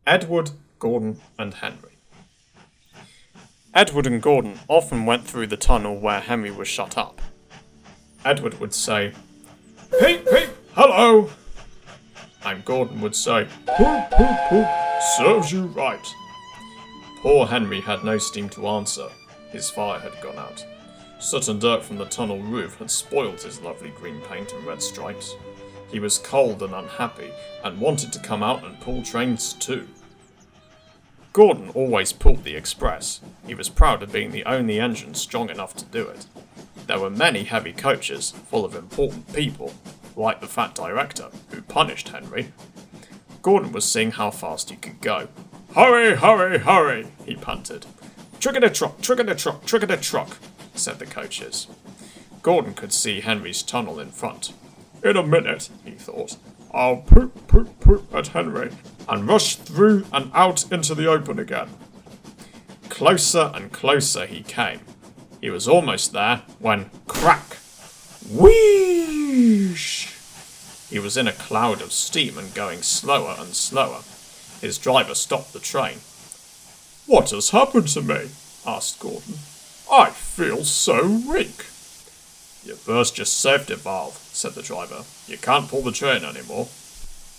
Edward, Gordon and Henry. Edward and Gordon often went through the tunnel where Henry was shut up. Edward would say, "Peep, peep, hello!" And Gordon would say, "Poop, poop, poop, serves you right." Poor Henry had no steam to answer. His fire had gone out. Soot and dirt from the tunnel roof had spoiled his lovely green paint and red stripes. He was cold and unhappy, and wanted to come out and pull trains too. Gordon always pulled the express. He was proud of being the only engine strong enough to do it. There were many heavy coaches, full of important people, like the fat director, who punished Henry. Gordon was seeing how fast he could go. "Hurry, hurry, hurry," he panted. "Trick-a-da-truck, trick-a-da-truck, trick-a-da-truck," said the coaches. Gordon could see Henry's tunnel in front. "In a minute," he thought, "I'll poop, poop, poop at Henry, and rush through and out into the open again." Closer and closer he came. He was almost there when crack! Wheesh! He was in a cloud of steam and going slower and slower. His driver stopped the train. "What has happened to me?" asked Gordon. "I feel so weak." "You burst your safety valve," said the driver. "You can't pull the train anymore."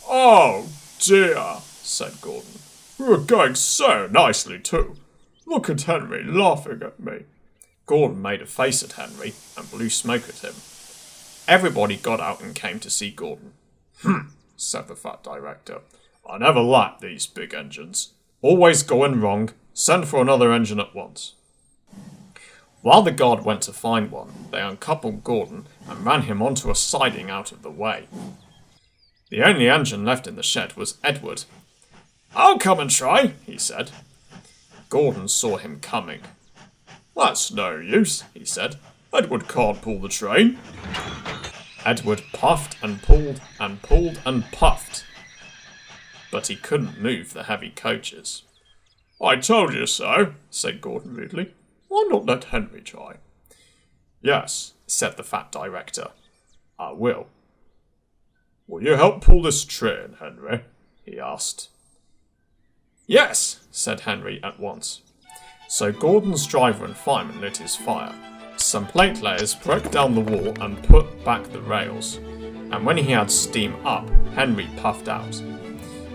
"Oh dear," said Gordon. "We were going so nicely too. Look at Henry laughing at me." Gordon made a face at Henry and blew smoke at him. Everybody got out and came to see Gordon. Said the fat director. "I never like these big engines. Always going wrong. Send for another engine at once." While the guard went to find one, they uncoupled Gordon and ran him onto a siding out of the way. The only engine left in the shed was Edward. "I'll come and try," he said. Gordon saw him coming. "That's no use," he said. "Edward can't pull the train." Edward puffed and pulled and pulled and puffed, but he couldn't move the heavy coaches. "I told you so," said Gordon rudely. "Why not let Henry try?" "Yes," said the fat director. "I will." "Will you help pull this train, Henry?" he asked. "Yes," said Henry at once. So Gordon's driver and fireman lit his fire. Some plate layers broke down the wall and put back the rails, and when he had steam up, Henry puffed out.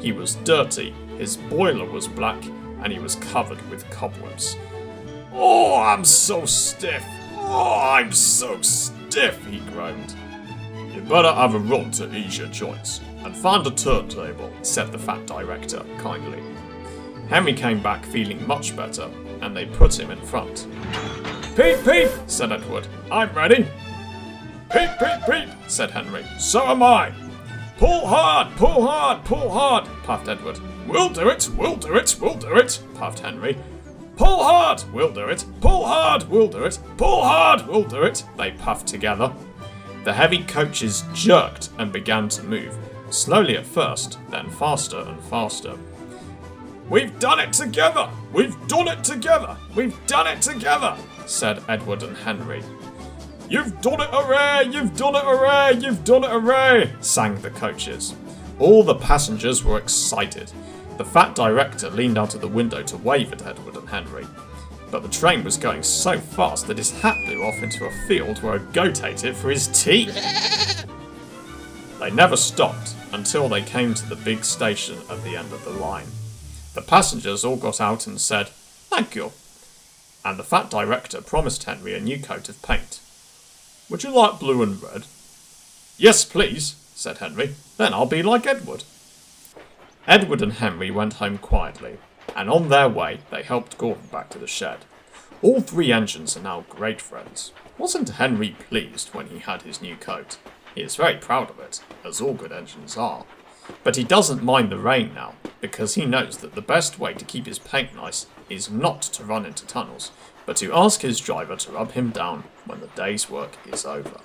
He was dirty, his boiler was black, and he was covered with cobwebs. "Oh, I'm so stiff! Oh, I'm so stiff!" he groaned. "You better have a rod to ease your joints, and find a turntable," said the fat director kindly. Henry came back feeling much better, and they put him in front. "Peep, peep," said Edward. "I'm ready." "Peep, peep, peep," said Henry. "So am I." "Pull hard, pull hard, pull hard," puffed Edward. "We'll do it, we'll do it, we'll do it," puffed Henry. "Pull hard, we'll do it, pull hard, we'll do it, pull hard, we'll do it," they puffed together. The heavy coaches jerked and began to move, slowly at first, then faster and faster. "We've done it together! We've done it together! We've done it together!" said Edward and Henry. "You've done it, hooray! You've done it, hooray! You've done it, hooray!" sang the coaches. All the passengers were excited. The fat director leaned out of the window to wave at Edward and Henry. But the train was going so fast that his hat blew off into a field where a goat ate it for his tea. They never stopped until they came to the big station at the end of the line. The passengers all got out and said, "Thank you." And the fat director promised Henry a new coat of paint. "Would you like blue and red?" "Yes, please," said Henry. "Then I'll be like Edward." Edward and Henry went home quietly, and on their way they helped Gordon back to the shed. All three engines are now great friends. Wasn't Henry pleased when he had his new coat? He is very proud of it, as all good engines are. But he doesn't mind the rain now, because he knows that the best way to keep his paint nice is not to run into tunnels, but to ask his driver to rub him down when the day's work is over.